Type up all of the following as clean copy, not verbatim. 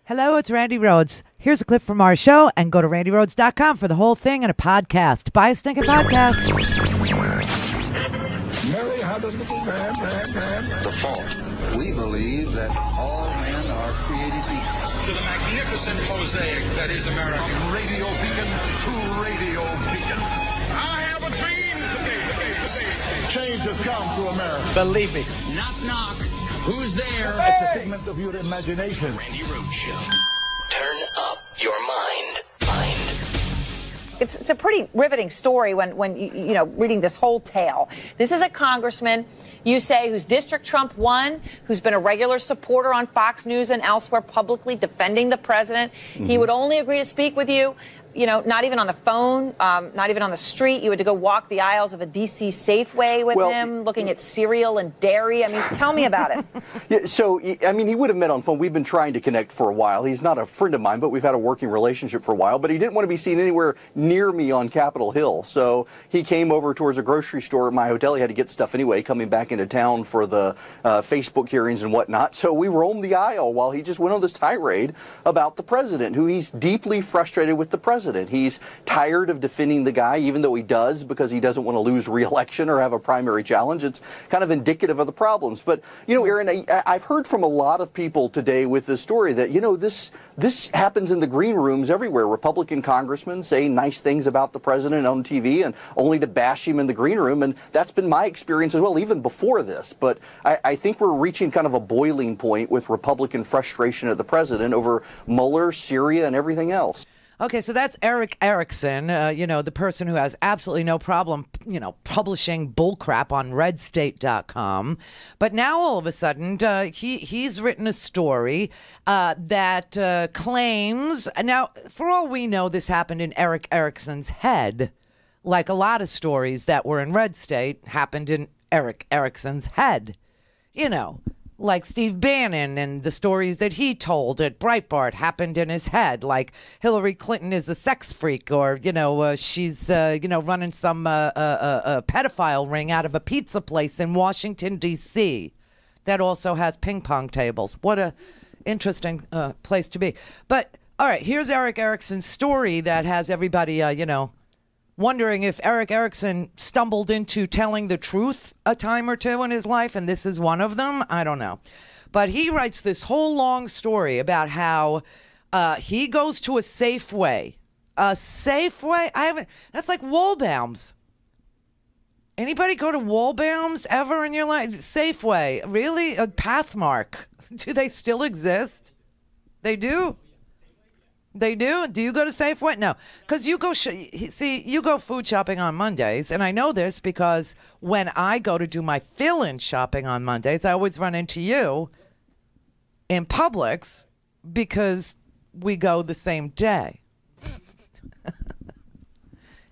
Hello, it's Randi Rhodes. Here's a clip from our show, and go to randyrhodes.com for the whole thing and a podcast. Buy a stinking podcast. Mary had a little man. The fall. We believe that all men are created equal. To the magnificent mosaic that is America. From radio beacon to radio beacon. I have a dream today. Change has come to America. Believe me. Knock, knock. Who's there? It's a figment of your imagination. Randi Rhodes Show. Turn up your mind. It's a pretty riveting story when you know, reading this whole tale. This is a congressman, you say, whose district Trump won, who's been a regular supporter on Fox News and elsewhere publicly defending the president. He would only agree to speak with you, you know, not even on the phone, not even on the street. You had to go walk the aisles of a D.C. Safeway with him, looking at cereal and dairy. I mean, tell me about it. Yeah, so, I mean, he would have met on phone. We've been trying to connect for a while. He's not a friend of mine, but we've had a working relationship for a while. But he didn't want to be seen anywhere near me on Capitol Hill. So he came over towards a grocery store at my hotel. He had to get stuff anyway, coming back into town for the Facebook hearings and whatnot. So we roamed the aisle while he just went on this tirade about the president, who he's deeply frustrated with the president. He's tired of defending the guy, even though he does, because he doesn't want to lose re-election or have a primary challenge. It's kind of indicative of the problems. But, you know, Aaron, I've heard from a lot of people today with this story that, you know, this happens in the green rooms everywhere. Republican congressmen say nice things about the president on TV and only to bash him in the green room. And that's been my experience as well, even before this. But I think we're reaching kind of a boiling point with Republican frustration at the president over Mueller, Syria, and everything else. Okay, so that's Eric Erickson, you know, the person who has absolutely no problem, you know, publishing bullcrap on redstate.com. But now all of a sudden, he's written a story that claims, now, for all we know, this happened in Eric Erickson's head. Like a lot of stories that were in Red State happened in Eric Erickson's head. You know, like Steve Bannon and the stories that he told at Breitbart happened in his head, like Hillary Clinton is a sex freak, or, you know, she's, you know, running some pedophile ring out of a pizza place in Washington, D.C. that also has ping pong tables. What a interesting place to be. But, all right, here's Eric Erickson's story that has everybody, you know, wondering if Eric Erickson stumbled into telling the truth a time or two in his life, and this is one of them. I don't know. But he writes this whole long story about how he goes to a Safeway. A Safeway? That's like Waldbaum's. Anybody go to Waldbaum's ever in your life? Safeway. Really? A Pathmark. Do they still exist? They do? They do? Do you go to Safeway? No, because you go, you go food shopping on Mondays, and I know this because when I go to do my fill-in shopping on Mondays, I always run into you in Publix because we go the same day.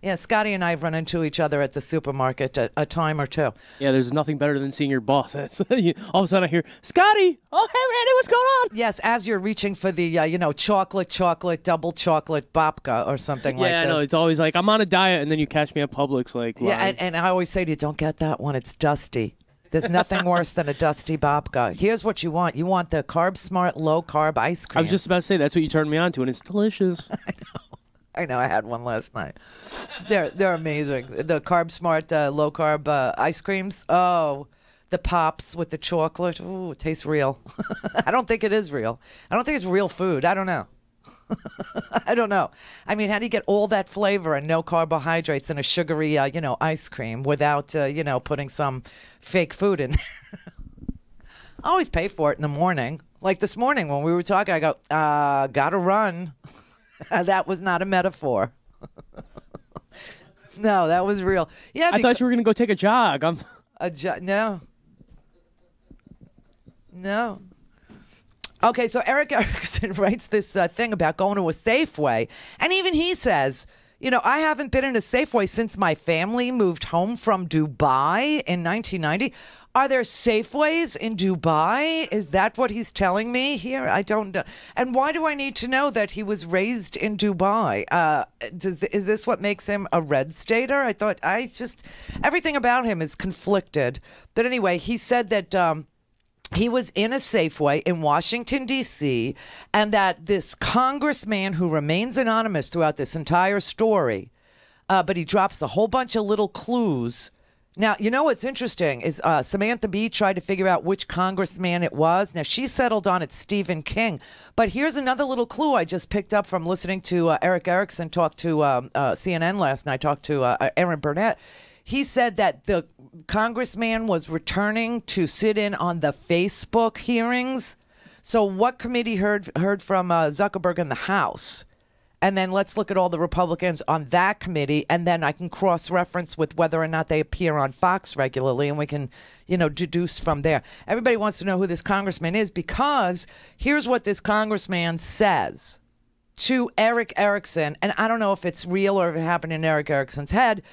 Yeah, Scotty and I have run into each other at the supermarket a time or two. Yeah, there's nothing better than seeing your boss. All of a sudden I hear, Scotty, oh, hey, Randy, what's going on? Yes, as you're reaching for the, you know, chocolate, double chocolate babka or something like this. Yeah, I know. It's always like, I'm on a diet, and then you catch me at Publix. Like, yeah, and I always say to you, don't get that one. It's dusty. There's nothing worse than a dusty babka. Here's what you want. You want the Carb Smart low-carb ice cream. I was just about to say, that's what you turned me on to, and it's delicious. I know. I had one last night. They're amazing. The Carb Smart low carb ice creams. Oh, the pops with the chocolate. Ooh, it tastes real. I don't think it is real. I don't think it's real food. I don't know. I don't know. I mean, how do you get all that flavor and no carbohydrates in a sugary, you know, ice cream without, you know, putting some fake food in there? I always pay for it in the morning. Like this morning when we were talking, I go, gotta run. That was not a metaphor. No, that was real. Yeah, I thought you were going to go take a jog. No. Okay, so Eric Erickson writes this thing about going to a Safeway, and even he says, you know, I haven't been in a Safeway since my family moved home from Dubai in 1990. Are there Safeways in Dubai? Is that what he's telling me here? I don't know. And why do I need to know that he was raised in Dubai? Is this what makes him a red stater? Everything about him is conflicted. But anyway, he said that he was in a Safeway in Washington, D.C., and that this congressman who remains anonymous throughout this entire story, but he drops a whole bunch of little clues. Now, you know what's interesting is Samantha Bee tried to figure out which congressman it was. Now, she settled on it's Stephen King. But here's another little clue I just picked up from listening to Eric Erickson talk to CNN last night, talk to Aaron Burnett. He said that the congressman was returning to sit in on the Facebook hearings. So what committee heard from Zuckerberg in the House? And then let's look at all the Republicans on that committee, and then I can cross-reference with whether or not they appear on Fox regularly, and we can, deduce from there. Everybody wants to know who this congressman is because here's what this congressman says to Eric Erickson, and I don't know if it's real or if it happened in Eric Erickson's head,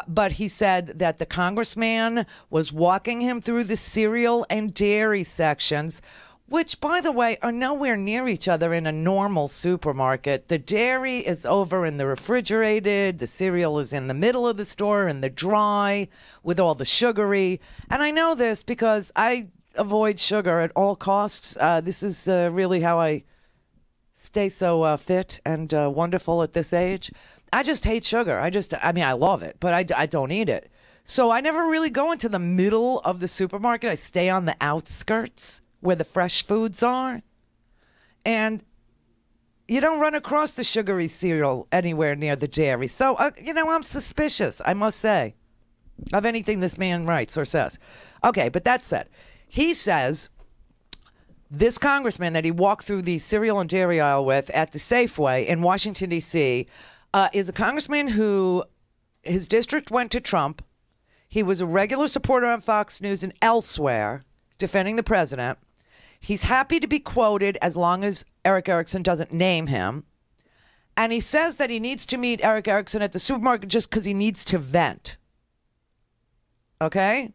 but he said that the congressman was walking him through the cereal and dairy sections, which, by the way, are nowhere near each other in a normal supermarket. The dairy is over in the refrigerated. The cereal is in the middle of the store in the dry with all the sugary. And I know this because I avoid sugar at all costs. This is really how I stay so fit and wonderful at this age. I just hate sugar. I love it, but I don't eat it. So I never really go into the middle of the supermarket. I stay on the outskirts where the fresh foods are. And you don't run across the sugary cereal anywhere near the dairy. So, I'm suspicious, I must say, of anything this man writes or says. Okay, but that said, he says this congressman that he walked through the cereal and dairy aisle with at the Safeway in Washington, D.C., is a congressman who his district went to Trump. He was a regular supporter on Fox News and elsewhere defending the president. He's happy to be quoted as long as Eric Erickson doesn't name him. And he says that he needs to meet Eric Erickson at the supermarket just because he needs to vent. Okay?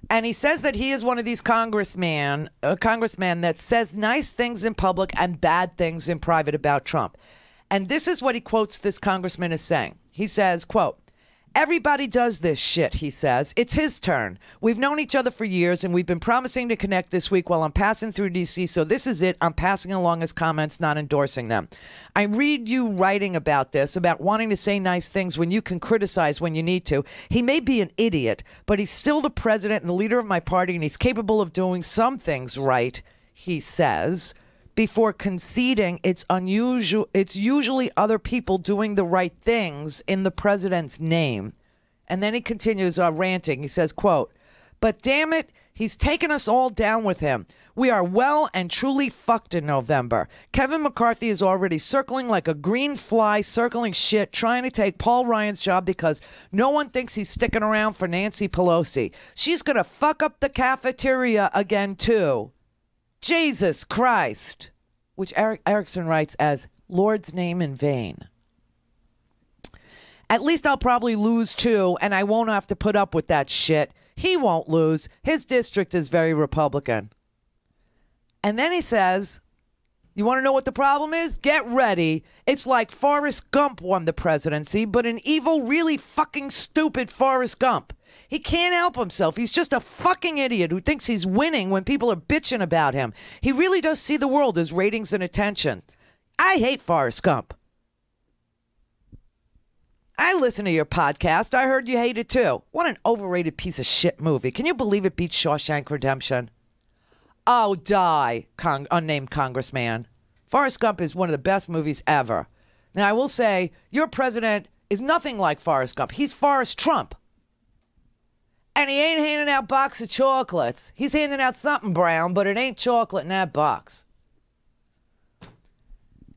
And he says that he is one of these congressmen that says nice things in public and bad things in private about Trump. And this is what he quotes this congressman as saying. He says, quote, "Everybody does this shit," he says. "It's his turn. We've known each other for years, and we've been promising to connect this week while I'm passing through D.C., so this is it. I'm passing along his comments, not endorsing them. I read you writing about this, about wanting to say nice things when you can criticize when you need to. He may be an idiot, but he's still the president and the leader of my party, and he's capable of doing some things right," he says, before conceding it's usually other people doing the right things in the president's name. And then he continues ranting. He says, quote, "But damn it, he's taken us all down with him. We are well and truly fucked in November. Kevin McCarthy is already circling like a green fly, circling shit, trying to take Paul Ryan's job because no one thinks he's sticking around for Nancy Pelosi. She's going to fuck up the cafeteria again, too. Jesus Christ," which Eric Erickson writes as Lord's name in vain. "At least I'll probably lose too, and I won't have to put up with that shit. He won't lose. His district is very Republican." And then he says, you want to know what the problem is? Get ready. It's like Forrest Gump won the presidency, but an evil, really fucking stupid Forrest Gump. He can't help himself. He's just a fucking idiot who thinks he's winning when people are bitching about him. He really does see the world as ratings and attention. I hate Forrest Gump. I listen to your podcast. I heard you hate it too. What an overrated piece of shit movie. Can you believe it beat Shawshank Redemption? Oh, die, unnamed congressman. Forrest Gump is one of the best movies ever. Now, I will say, your president is nothing like Forrest Gump. He's Forrest Trump. And he ain't handing out box of chocolates. He's handing out something brown, but it ain't chocolate in that box.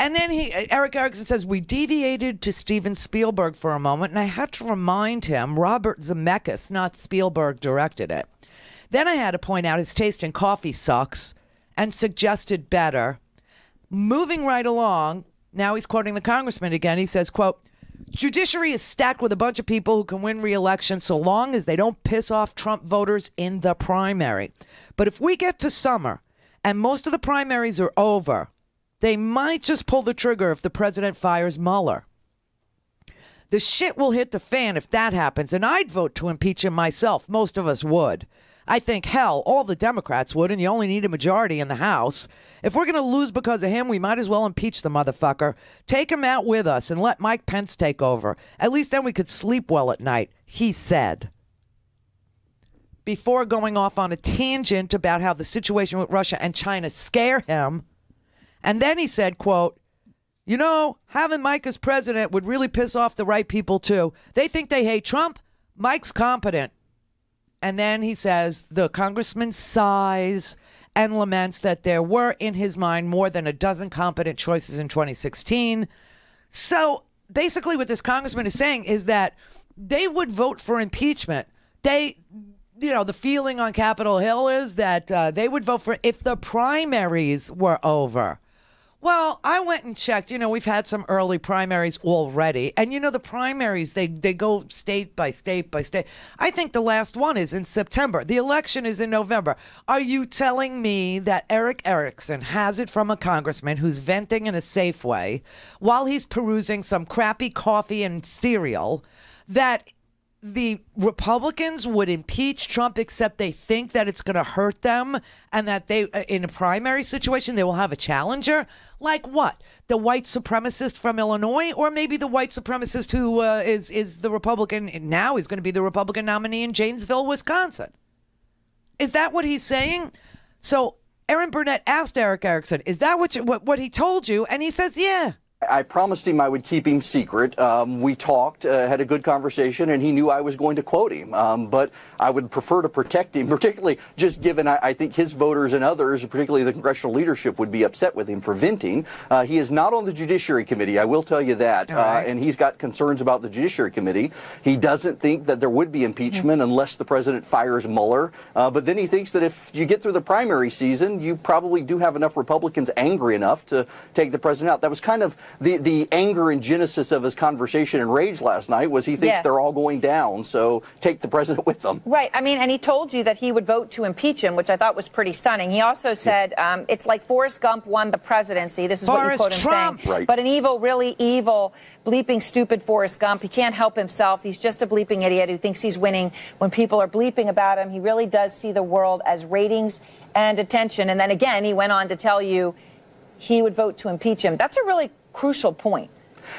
And then Eric Erickson says, we deviated to Steven Spielberg for a moment, and I had to remind him Robert Zemeckis, not Spielberg, directed it. Then I had to point out his taste in coffee sucks and suggested better. Moving right along, now he's quoting the congressman again. He says, quote, "Judiciary is stacked with a bunch of people who can win re-election so long as they don't piss off Trump voters in the primary. But if we get to summer and most of the primaries are over, they might just pull the trigger if the president fires Mueller. The shit will hit the fan if that happens, and I'd vote to impeach him myself. Most of us would. I think, hell, all the Democrats would, and you only need a majority in the House. If we're going to lose because of him, we might as well impeach the motherfucker. Take him out with us and let Mike Pence take over. At least then we could sleep well at night, he said. Before going off on a tangent about how the situation with Russia and China scare him. And then he said, quote, you know, having Mike as president would really piss off the right people, too. They think they hate Trump. Mike's competent. And then he says the congressman sighs and laments that there were, in his mind, more than a dozen competent choices in 2016. So basically what this congressman is saying is that they would vote for impeachment. The feeling on Capitol Hill is that they would vote for if the primaries were over. Well, I went and checked. We've had some early primaries already. And, the primaries, they go state by state by state. I think the last one is in September. The election is in November. Are you telling me that Eric Erickson has it from a congressman who's venting in a safe way while he's perusing some crappy coffee and cereal that the Republicans would impeach Trump except they think that it's going to hurt them and that they, in a primary situation, they will have a challenger? Like what? The white supremacist from Illinois, or maybe the white supremacist who is the Republican now is going to be the Republican nominee in Janesville, Wisconsin? Is that what he's saying? So Aaron Burnett asked Eric Erickson, is that what he told you? And he says, yeah. I promised him I would keep him secret. We talked, had a good conversation, and he knew I was going to quote him. But I would prefer to protect him, particularly just given I think his voters and others, particularly the congressional leadership, would be upset with him for venting. He is not on the Judiciary Committee, I will tell you that. Right. And he's got concerns about the Judiciary Committee. He doesn't think that there would be impeachment unless the president fires Mueller. But then he thinks that if you get through the primary season, you probably do have enough Republicans angry enough to take the president out. That was kind of the anger and genesis of his conversation and rage last night was he thinks they're all going down, so take the president with them. Right. I mean, and he told you that he would vote to impeach him, which I thought was pretty stunning. He also said it's like Forrest Gump won the presidency. This is what you quote him saying. Right. But an evil, really evil, bleeping stupid Forrest Gump. He can't help himself. He's just a bleeping idiot who thinks he's winning when people are bleeping about him. He really does see the world as ratings and attention. And then again, he went on to tell you he would vote to impeach him. That's a really crucial point.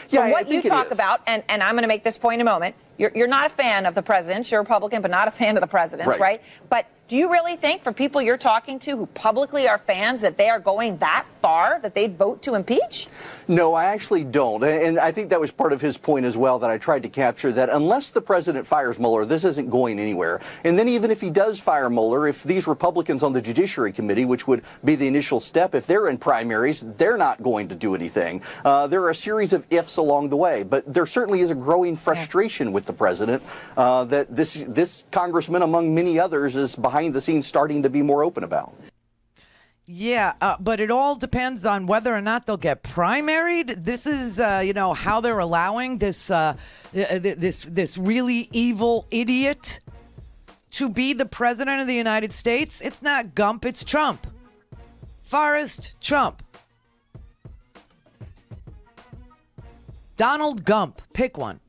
From what you talk about, and I'm going to make this point in a moment, you're not a fan of the presidents. You're a Republican, but not a fan of the presidents, right? But do you really think for people you're talking to who publicly are fans that they are going that far that they'd vote to impeach? No, I actually don't. And I think that was part of his point as well that I tried to capture, that unless the president fires Mueller, this isn't going anywhere. And then even if he does fire Mueller, if these Republicans on the Judiciary Committee, which would be the initial step, if they're in primaries, they're not going to do anything. There are a series of ifs along the way. But there certainly is a growing frustration with the president that this congressman, among many others, is behind the scenes starting to be more open about. Yeah, but it all depends on whether or not they'll get primaried. This is, how they're allowing this this really evil idiot to be the president of the United States. It's not Gump, it's Trump. Forrest Trump. Donald Gump. Pick one.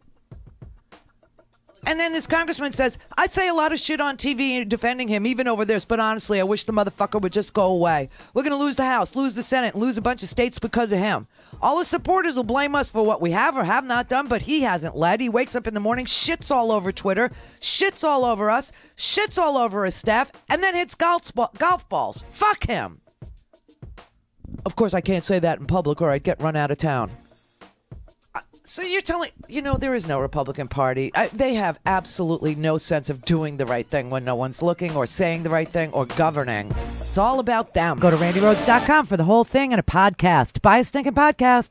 And then this congressman says, I say a lot of shit on TV defending him, even over this, but honestly, I wish the motherfucker would just go away. We're going to lose the House, lose the Senate, and lose a bunch of states because of him. All his supporters will blame us for what we have or have not done, but he hasn't led. He wakes up in the morning, shits all over Twitter, shits all over us, shits all over his staff, and then hits golf balls. Fuck him. Of course, I can't say that in public or I'd get run out of town. So you're telling, there is no Republican Party. They have absolutely no sense of doing the right thing when no one's looking or saying the right thing or governing. It's all about them. Go to RandiRhodes.com for the whole thing and a podcast. Buy a stinking podcast.